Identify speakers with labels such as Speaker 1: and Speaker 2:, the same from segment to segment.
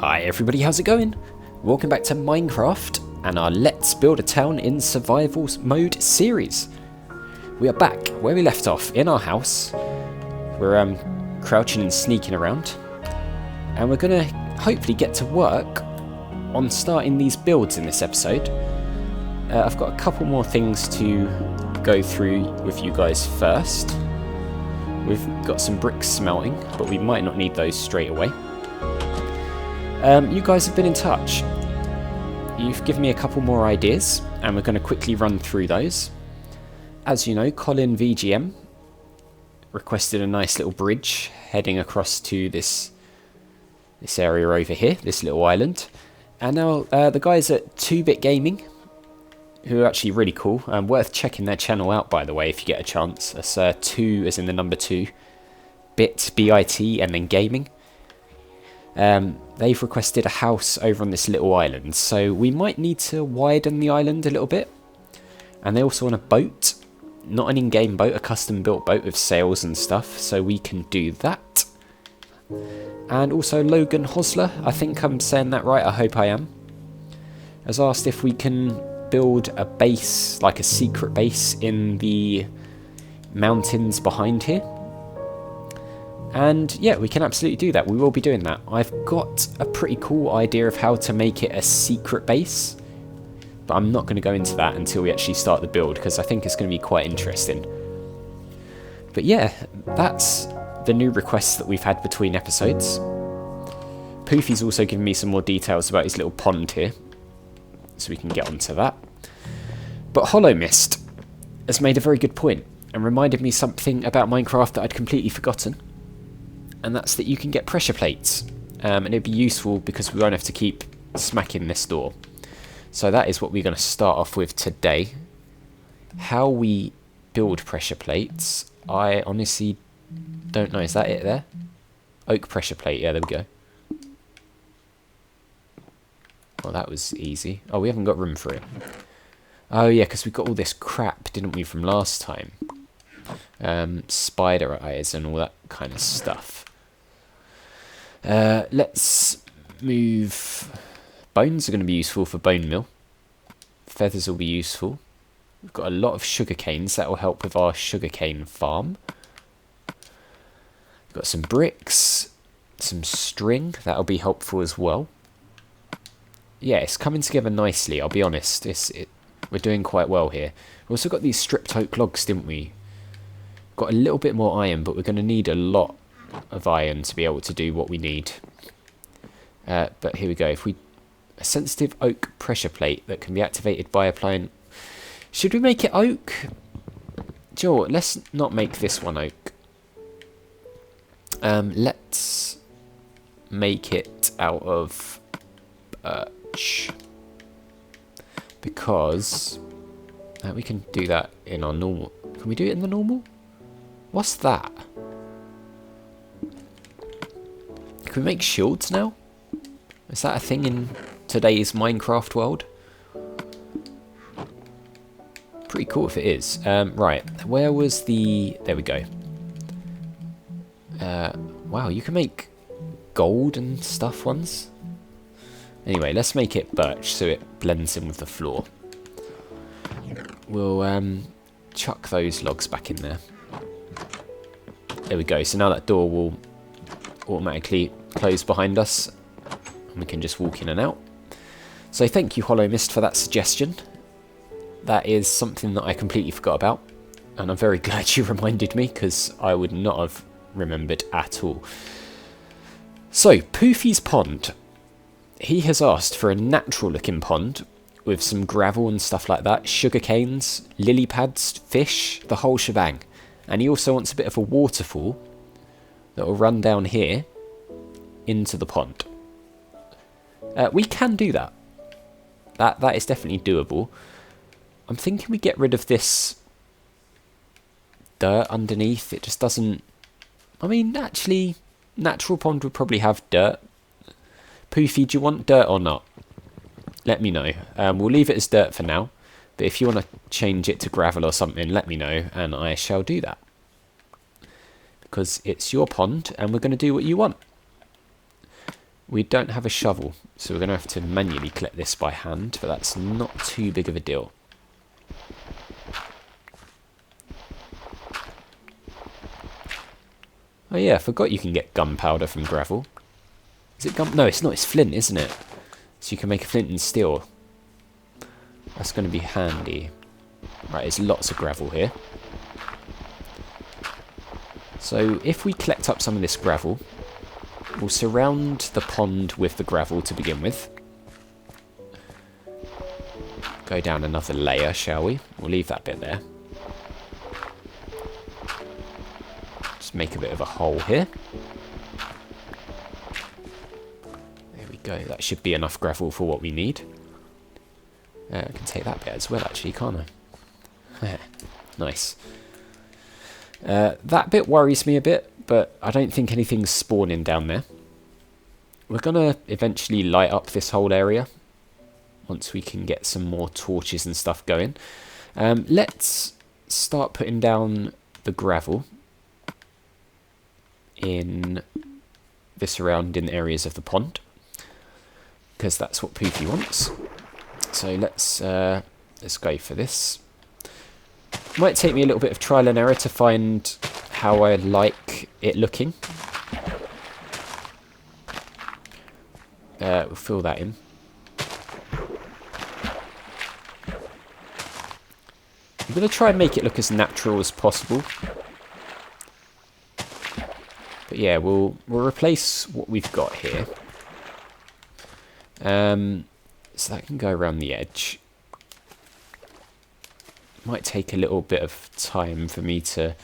Speaker 1: Hi everybody, how's it going? Welcome back to Minecraft and our Let's Build a Town in Survival Mode series. We are back where we left off in our house. We're crouching and sneaking around, and we're gonna hopefully get to work on starting these builds in this episode. I've got a couple more things to go through with you guys first. We've got some bricks smelting, but we might not need those straight away. You guys have been in touch. You've given me a couple more ideas, and we're going to quickly run through those. As you know, Colin VGM requested a nice little bridge heading across to this area over here, this little island. And now the guys at 2-Bit Gaming, who are actually really cool, worth checking their channel out, by the way, if you get a chance. That's 2 as in the number 2, bit, B-I-T, and then gaming. They've requested a house over on this little island, so we might need to widen the island a little bit. And they also want a boat, not an in-game boat, a custom-built boat with sails and stuff, so we can do that. And also Logan Hosler, I think I'm saying that right, I hope I am, has asked if we can build a base, like a secret base in the mountains behind here. And yeah, we can absolutely do that. We will be doing that. I've got a pretty cool idea of how to make it a secret base, but I'm not going to go into that until we actually start the build, because I think it's going to be quite interesting. But yeah, that's the new requests that we've had between episodes. Poofy's also given me some more details about his little pond here, so we can get onto that. But Hollow Mist has made a very good point and reminded me something about Minecraft that I'd completely forgotten. And that's that you can get pressure plates, and it'd be useful because we won't have to keep smacking this door. So that is what we're going to start off with today. How we build pressure plates, I honestly don't know. Is that it there? Oak pressure plate, yeah, there we go. Well, that was easy. Oh, we haven't got room for it. Oh yeah, because we got all this crap, didn't we, from last time? Spider eyes and all that kind of stuff. Let's move. Bones are going to be useful for bone meal. Feathers will be useful. We've got a lot of sugar canes that will help with our sugarcane farm. We've got some bricks, some string that will be helpful as well. Yeah, it's coming together nicely, I'll be honest. We're doing quite well here. We also got these stripped oak logs, didn't we? Got a little bit more iron, but we're going to need a lot of iron to be able to do what we need. But here we go. If we a sensitive oak pressure plate that can be activated by applying. Should we make it oak? Do you know what? Let's not make this one oak. Let's make it out of birch, because we can do that in our normal. Can we do it in the normal? What's that? Can we make shields now? Is that a thing in today's Minecraft world? Pretty cool if it is. Right, where was the... There we go. Wow, you can make gold and stuff ones. Anyway, let's make it birch so it blends in with the floor. We'll chuck those logs back in there. There we go. So now that door will automatically close behind us, and we can just walk in and out. So thank you, Hollow Mist, for that suggestion. That is something that I completely forgot about, and I'm very glad you reminded me, because I would not have remembered at all. So, Poofy's pond. He has asked for a natural looking pond with some gravel and stuff like that, sugar canes, lily pads, fish, the whole shebang. And he also wants a bit of a waterfall that will run down here into the pond. We can do that. That is definitely doable. I'm thinking we get rid of this dirt underneath. It just doesn't... I mean, actually, natural pond would probably have dirt. Poofy, do you want dirt or not? Let me know. We'll leave it as dirt for now. But if you want to change it to gravel or something, let me know, and I shall do that. Because it's your pond, and we're going to do what you want. We don't have a shovel, so we're going to have to manually collect this by hand, but that's not too big of a deal. Oh yeah, I forgot you can get gunpowder from gravel. Is it gun? No, it's not. It's flint, isn't it? So you can make a flint and steel. That's going to be handy. Right, there's lots of gravel here. So if we collect up some of this gravel, we'll surround the pond with the gravel to begin with. Go down another layer, shall we? We'll leave that bit there. Just make a bit of a hole here. There we go. That should be enough gravel for what we need. I can take that bit as well, actually, can't I? Nice. That bit worries me a bit, but I don't think anything's spawning down there. We're going to eventually light up this whole area once we can get some more torches and stuff going. Let's start putting down the gravel in the surrounding areas of the pond, because that's what Poofy wants. So let's go for this. Might take me a little bit of trial and error to find how I like it looking. We'll fill that in. I'm going to try and make it look as natural as possible. But yeah, we'll replace what we've got here. So that can go around the edge. Might take a little bit of time for me to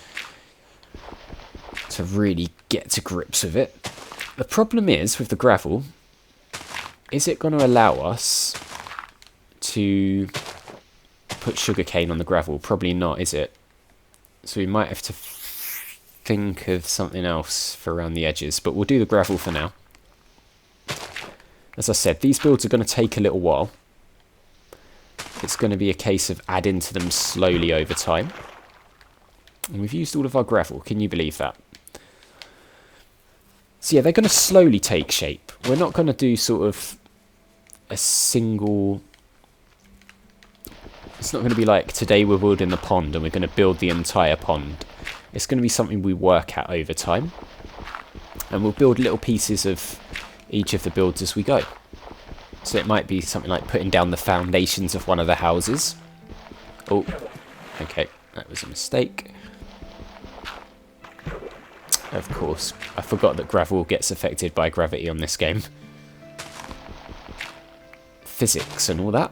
Speaker 1: really get to grips with it. The problem is with the gravel, is it going to allow us to put sugarcane on the gravel? Probably not, is it? So we might have to think of something else for around the edges, but we'll do the gravel for now. As I said, these builds are going to take a little while. It's going to be a case of adding to them slowly over time. And we've used all of our gravel, can you believe that? So yeah, they're going to slowly take shape. We're not going to do sort of a single... It's not going to be like, today we're building the pond and we're going to build the entire pond. It's going to be something we work at over time. And we'll build little pieces of each of the builds as we go. So it might be something like putting down the foundations of one of the houses. Oh, okay, that was a mistake. Of course, I forgot that gravel gets affected by gravity on this game. Physics and all that.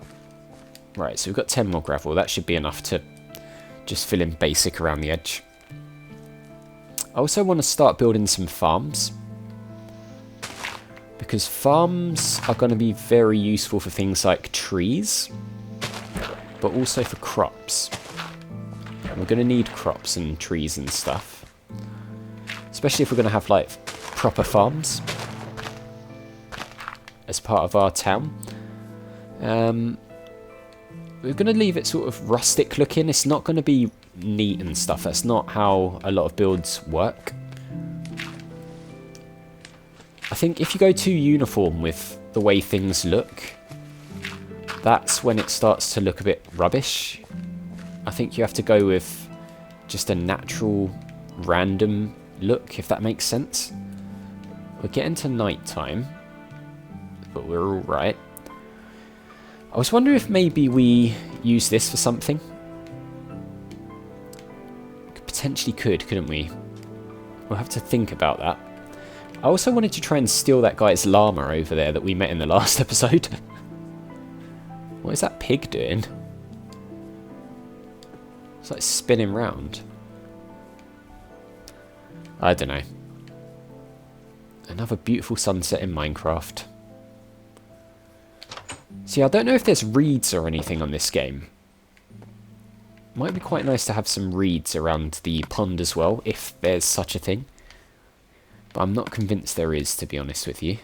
Speaker 1: Right, so we've got 10 more gravel. That should be enough to just fill in basic around the edge. I also want to start building some farms, because farms are going to be very useful for things like trees, but also for crops. And we're going to need crops and trees and stuff, especially if we're going to have like proper farms as part of our town. We're going to leave it sort of rustic looking. It's not going to be neat and stuff. That's not how a lot of builds work. I think if you go too uniform with the way things look, that's when it starts to look a bit rubbish. I think you have to go with just a natural, random look, if that makes sense. We're getting to night time, but we're all right. I was wondering if maybe we use this for something. Potentially couldn't we? We'll have to think about that. I also wanted to try and steal that guy's llama over there that we met in the last episode. What is that pig doing? It's like spinning round. I don't know. Another beautiful sunset in Minecraft. See, I don't know if there's reeds or anything on this game. Might be quite nice to have some reeds around the pond as well, if there's such a thing. But I'm not convinced there is, to be honest with you.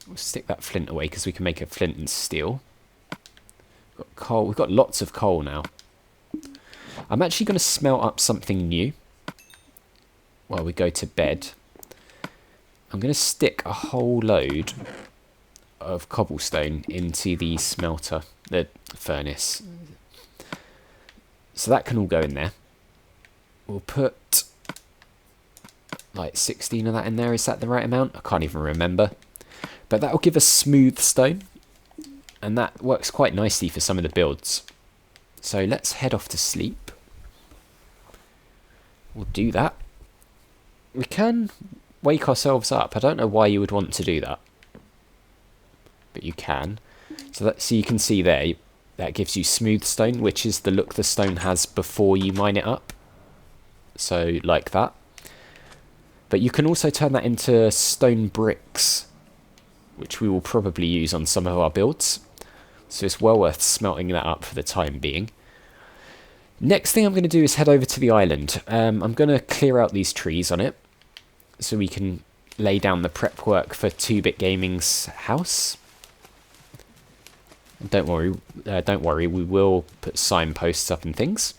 Speaker 1: We'll stick that flint away because we can make a flint and steel. We've got coal. We've got lots of coal now. I'm actually going to smelt up something new while we go to bed. I'm going to stick a whole load of cobblestone into the smelter, the furnace. So that can all go in there. We'll put like 16 of that in there. Is that the right amount? I can't even remember. But that will give us smooth stone. And that works quite nicely for some of the builds. So let's head off to sleep. We'll do that. We can wake ourselves up. I don't know why you would want to do that. But you can. So you can see there, that gives you smooth stone, which is the look the stone has before you mine it up. So like that. But you can also turn that into stone bricks, which we will probably use on some of our builds. So it's well worth smelting that up for the time being. Next thing I'm going to do is head over to the island. I'm going to clear out these trees on it, so we can lay down the prep work for 2-Bit Gaming's house. Don't worry, we will put signposts up and things.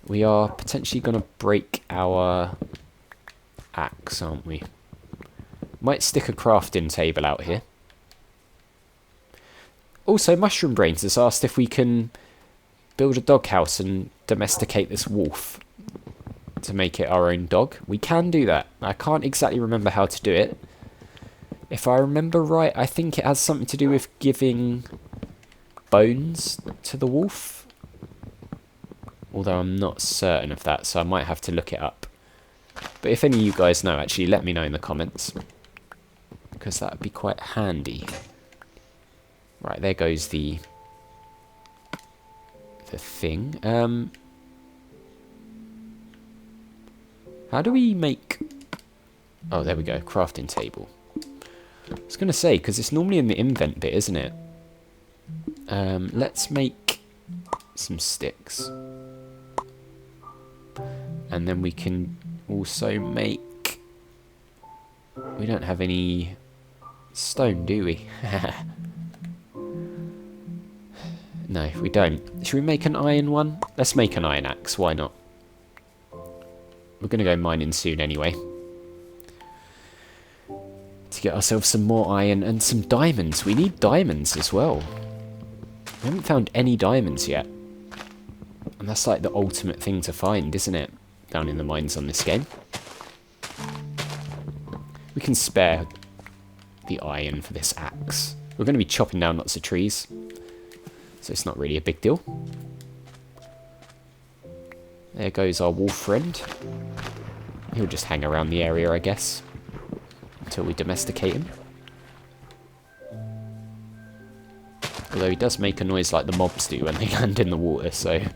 Speaker 1: We are potentially going to break our axe, aren't we? Might stick a crafting table out here. Also, Mushroom Brains has asked if we can build a doghouse and domesticate this wolf to make it our own dog. We can do that. I can't exactly remember how to do it. If I remember right, I think it has something to do with giving bones to the wolf. Although I'm not certain of that, so I might have to look it up. But if any of you guys know, actually, let me know in the comments, because that would be quite handy. Right, there goes the thing. How do we make... Oh, there we go, crafting table. I was going to say, because it's normally in the invent bit, isn't it? Let's make some sticks. And then we can also make... We don't have any stone, do we? No, we don't. Should we make an iron one? Let's make an iron axe, why not? We're going to go mining soon anyway. To get ourselves some more iron and some diamonds. We need diamonds as well. We haven't found any diamonds yet. And that's like the ultimate thing to find, isn't it? Down in the mines on this game. We can spare the iron for this axe. We're going to be chopping down lots of trees, so it's not really a big deal. There goes our wolf friend. He'll just hang around the area, I guess, until we domesticate him. Although he does make a noise like the mobs do when they land in the water, so it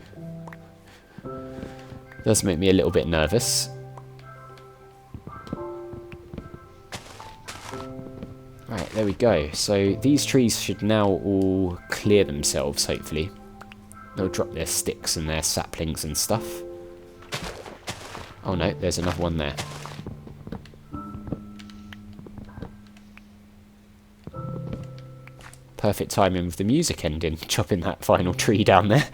Speaker 1: does make me a little bit nervous. Right, there we go. So these trees should now all clear themselves, hopefully. They'll drop their sticks and their saplings and stuff. Oh no, there's another one there. Perfect timing with the music ending, chopping that final tree down there.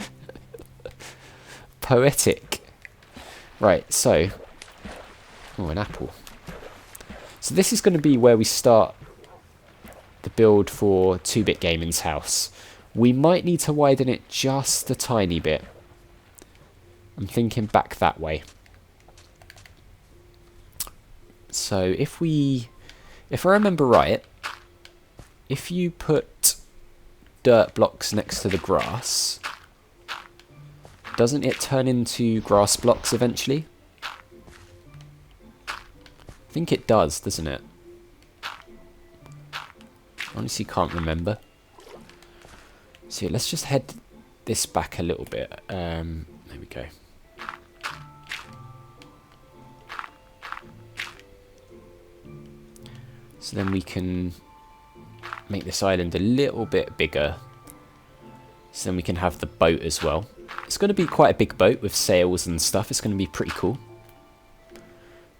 Speaker 1: Poetic. Right, so... Oh, an apple. So this is going to be where we start the build for 2-Bit Gaming's house. We might need to widen it just a tiny bit. I'm thinking back that way. So if I remember right, if you put dirt blocks next to the grass, doesn't it turn into grass blocks eventually? I think it does, doesn't it? Honestly can't remember. So yeah, let's just head this back a little bit. There we go. So then we can make this island a little bit bigger. So then we can have the boat as well. It's going to be quite a big boat with sails and stuff. It's going to be pretty cool.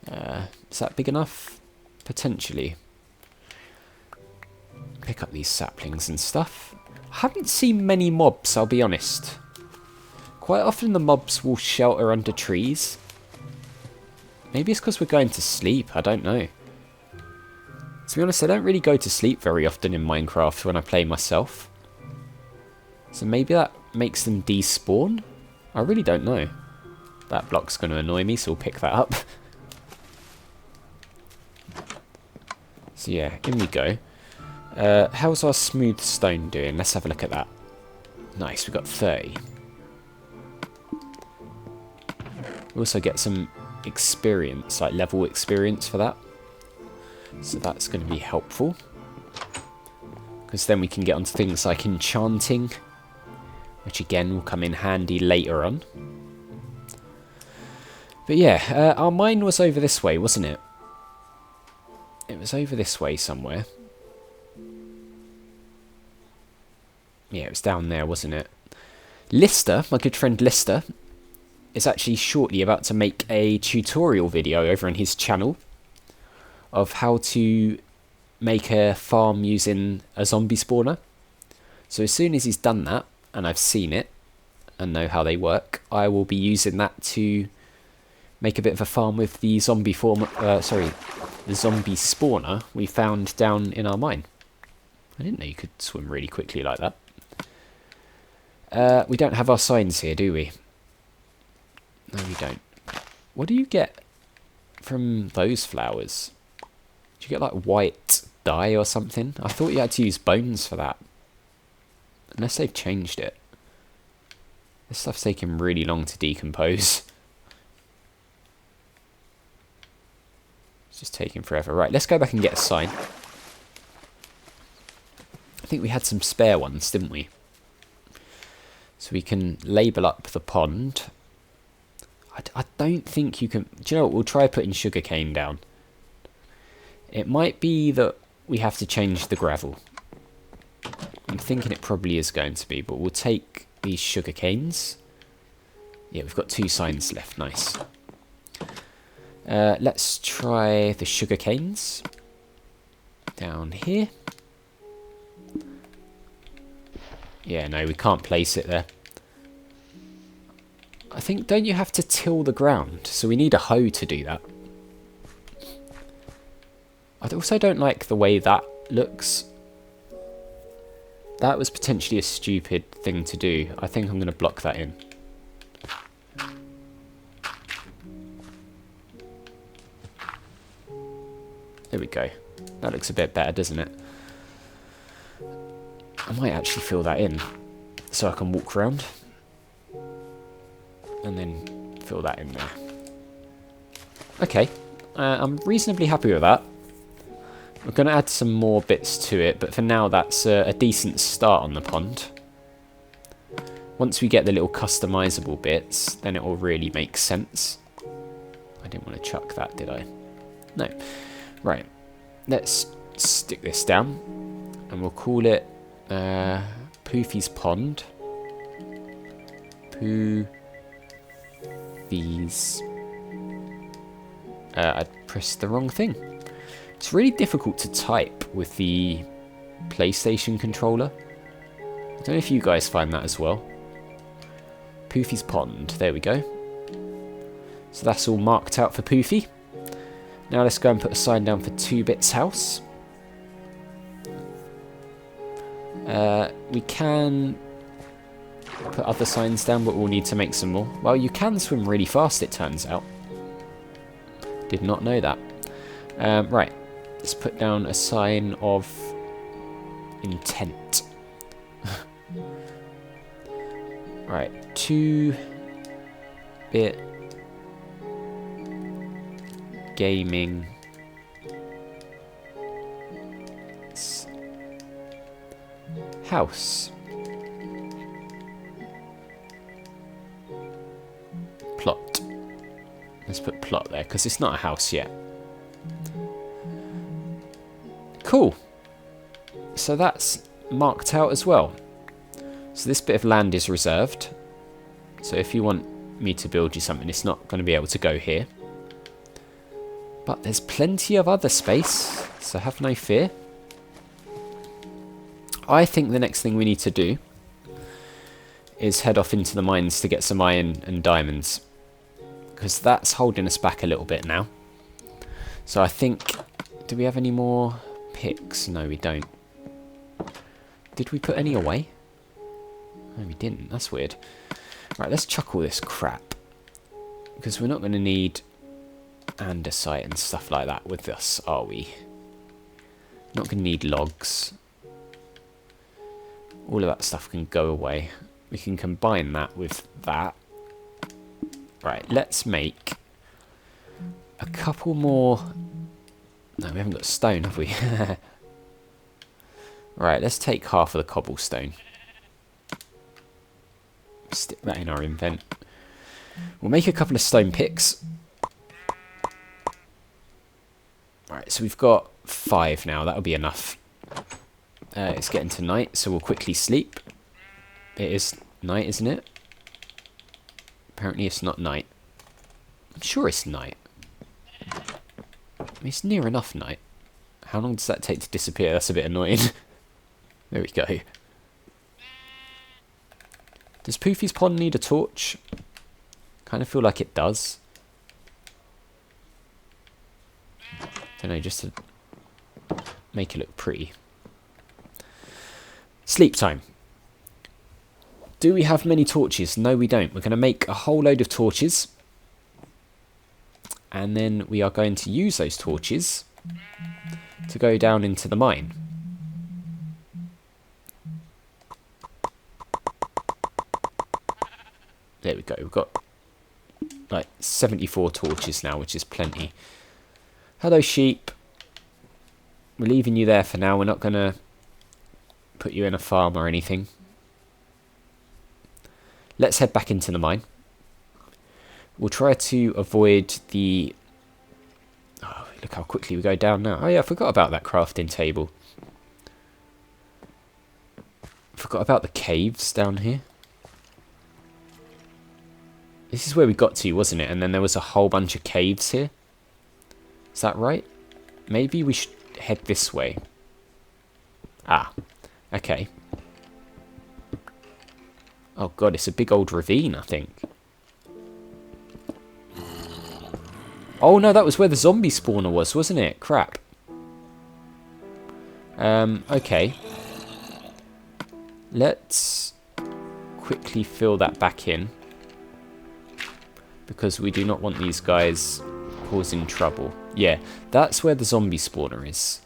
Speaker 1: Is that big enough? Potentially. Pick up these saplings and stuff. I haven't seen many mobs, I'll be honest. Quite often the mobs will shelter under trees. Maybe it's because we're going to sleep, I don't know. To be honest, I don't really go to sleep very often in Minecraft when I play myself. So maybe that makes them despawn? I really don't know. That block's going to annoy me, so we'll pick that up. So yeah, in we go. How's our smooth stone doing? Let's have a look at that. Nice, we got 30. We also get some experience, like level experience for that. So that's going to be helpful. Because then we can get onto things like enchanting, which again will come in handy later on. But yeah, our mine was over this way, wasn't it? It was over this way somewhere. Yeah, it was down there, wasn't it? Lister, my good friend Lister, is actually shortly about to make a tutorial video over on his channel of how to make a farm using a zombie spawner. So as soon as he's done that, and I've seen it, and know how they work, I will be using that to make a bit of a farm with the zombie the zombie spawner we found down in our mine. I didn't know you could swim really quickly like that. We don't have our signs here, do we? No, we don't. What do you get from those flowers? Do you get like white dye or something? I thought you had to use bones for that. Unless they've changed it. This stuff's taking really long to decompose. It's just taking forever. Right, let's go back and get a sign. I think we had some spare ones, didn't we? So we can label up the pond. I don't think you can... Do you know what? We'll try putting sugarcane down. It might be that we have to change the gravel. I'm thinking it probably is going to be, but we'll take these sugar canes. Yeah, we've got 2 signs left. Nice. Let's try the sugar canes. Down here. Yeah, no, we can't place it there. I think, don't you have to till the ground? So we need a hoe to do that. I also don't like the way that looks. That was potentially a stupid thing to do. I think I'm going to block that in. There we go. That looks a bit better, doesn't it? I might actually fill that in so I can walk around. And then fill that in there. Okay. I'm reasonably happy with that. We're going to add some more bits to it, but for now that's a decent start on the pond. Once we get the little customizable bits, then it will really make sense. I didn't want to chuck that, did I? No. Right. Let's stick this down, and we'll call it Poofy's Pond. Poofy's... I pressed the wrong thing. It's really difficult to type with the PlayStation controller. I don't know if you guys find that as well. Poofy's Pond. There we go. So that's all marked out for Poofy. Now let's go and put a sign down for 2Bits House. We can put other signs down, but we'll need to make some more. Well, you can swim really fast, it turns out. Did not know that. Right. Let's put down a sign of intent. Right, 2-bit gaming house. Plot. Let's put plot there because it's not a house yet. Cool. So that's marked out as well. So this bit of land is reserved. So if you want me to build you something, it's not going to be able to go here. But there's plenty of other space, so have no fear. I think the next thing we need to do is head off into the mines to get some iron and diamonds. Because that's holding us back a little bit now. So I think... Do we have any more picks? No, we don't. Did we put any away? No, we didn't. That's weird. Right, let's chuck all this crap. Because we're not going to need andesite and stuff like that with us, are we? Not going to need logs. All of that stuff can go away. We can combine that with that. Right, let's make a couple more... No, we haven't got stone, have we? Right, let's take half of the cobblestone. Stick that in our invent. We'll make a couple of stone picks. Right, so we've got 5 now. That'll be enough. It's getting to night, so we'll quickly sleep. It is night, isn't it? Apparently it's not night. I'm sure it's night. I mean, it's near enough night. How long does that take to disappear? That's a bit annoying. There we go. Does Poofy's pond need a torch? Kind of feel like it does. Don't know, just to make it look pretty. Sleep time. Do we have many torches? No, we don't. We're going to make a whole load of torches. And then we are going to use those torches to go down into the mine. There we go. We've got like 74 torches now, which is plenty. Hello, sheep. We're leaving you there for now. We're not going to put you in a farm or anything. Let's head back into the mine. We'll try to avoid the... Oh, look how quickly we go down now. Oh yeah, I forgot about that crafting table. Forgot about the caves down here. This is where we got to, wasn't it? And then there was a whole bunch of caves here. Is that right? Maybe we should head this way. Ah, okay. Oh god, it's a big old ravine, I think. Oh no, that was where the zombie spawner was, wasn't it? Crap. Okay. Let's quickly fill that back in. Because we do not want these guys causing trouble. Yeah, that's where the zombie spawner is.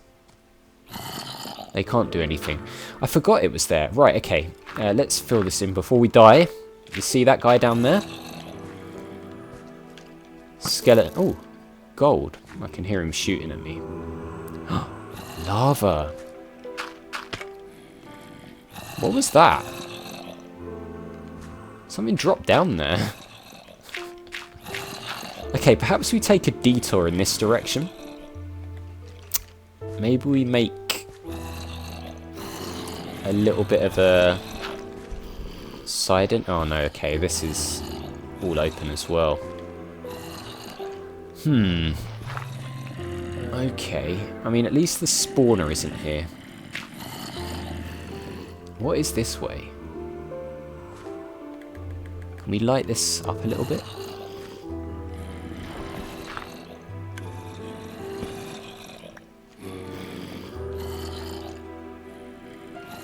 Speaker 1: They can't do anything. I forgot it was there. Right, okay. Let's fill this in before we die. You see that guy down there? Skeleton. Oh, gold. I can hear him shooting at me. Lava. What was that? Something dropped down there. Okay, perhaps we take a detour in this direction. Maybe we make a little bit of a side in. Oh no, okay, this is all open as well. Okay, I mean, at least the spawner isn't here. What is this way? Can we light this up a little bit?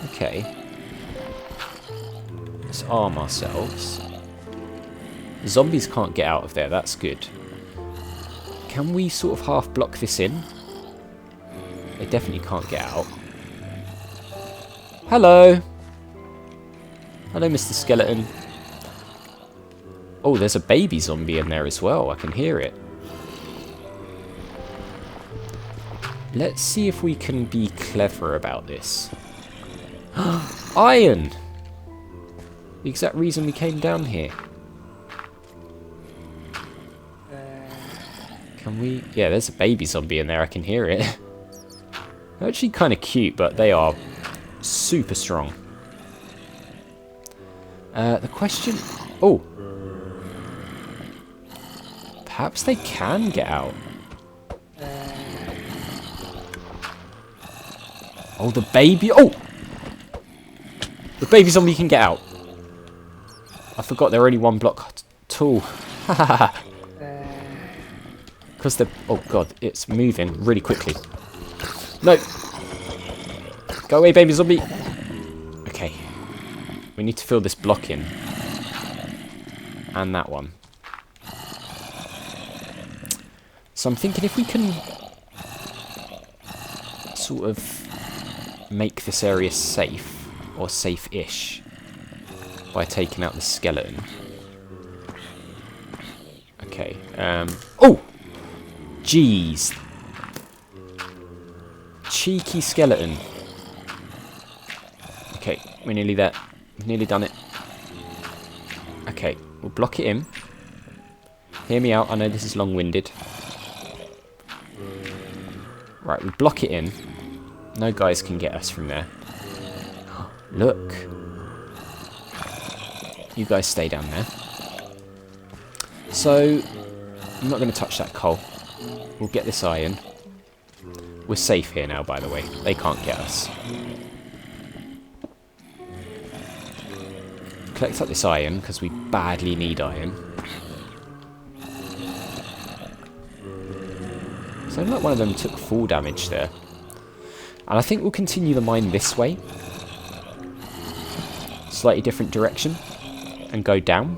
Speaker 1: Okay. Let's arm ourselves. Zombies can't get out of there, that's good. Can we sort of half block this in? They definitely can't get out. Hello! Hello, Mr. Skeleton. Oh, there's a baby zombie in there as well. I can hear it. Let's see if we can be clever about this. Iron! The exact reason we came down here. Can we... Yeah, there's a baby zombie in there. I can hear it. They're actually kind of cute, but they are super strong. The question... Oh! Perhaps they can get out. Oh, the baby... Oh! The baby zombie can get out. I forgot they're only one block tall. Because they're... Oh, God. It's moving really quickly. No! Go away, baby zombie. Okay. We need to fill this block in. And that one. So I'm thinking if we can sort of make this area safe, or safe-ish, by taking out the skeleton. Okay, oh! Jeez! Cheeky skeleton. Okay, we're nearly there. We've nearly done it. Okay, we'll block it in. Hear me out, I know this is long-winded. Right, we block it in. No guys can get us from there. Look. You guys stay down there. So, I'm not going to touch that coal. We'll get this iron. We're safe here now, by the way. They can't get us. Collect up this iron, because we badly need iron. So like one of them took full damage there. And I think we'll continue the mine this way. Slightly different direction. And go down.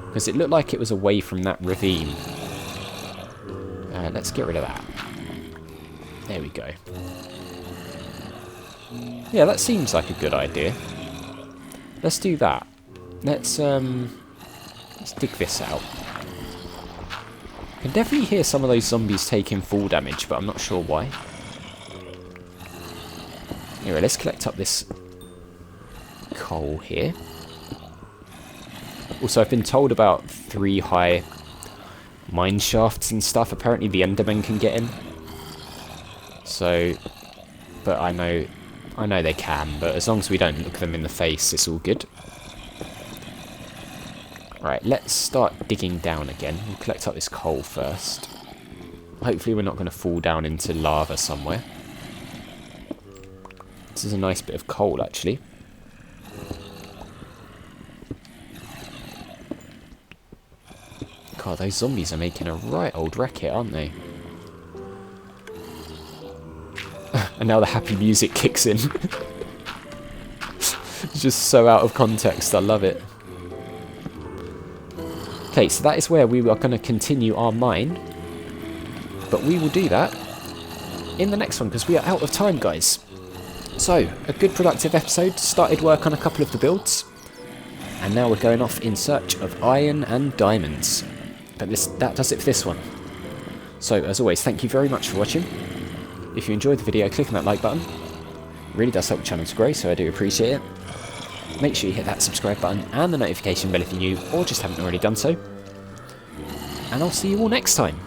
Speaker 1: Because it looked like it was away from that ravine. Let's get rid of that. There we go. Yeah, that seems like a good idea. Let's do that. Let's dig this out. I can definitely hear some of those zombies taking full damage, but I'm not sure why. Anyway, let's collect up this coal here. Also, I've been told about 3 high mine shafts and stuff. Apparently the Endermen can get in. So, but I know they can, but as long as we don't look them in the face, it's all good. Right, let's start digging down again. We'll collect up this coal first. Hopefully we're not going to fall down into lava somewhere. This is a nice bit of coal, actually. God, those zombies are making a right old racket, aren't they? And now the happy music kicks in. It's just so out of context, I love it. Okay, so that is where we are going to continue our mine. But we will do that in the next one, because we are out of time, guys. So, a good productive episode. Started work on a couple of the builds. And now we're going off in search of iron and diamonds. But that does it for this one. So, as always, thank you very much for watching. If you enjoyed the video, click on that like button. It really does help the channel to grow, so I do appreciate it. Make sure you hit that subscribe button and the notification bell if you're new, or just haven't already done so. And I'll see you all next time.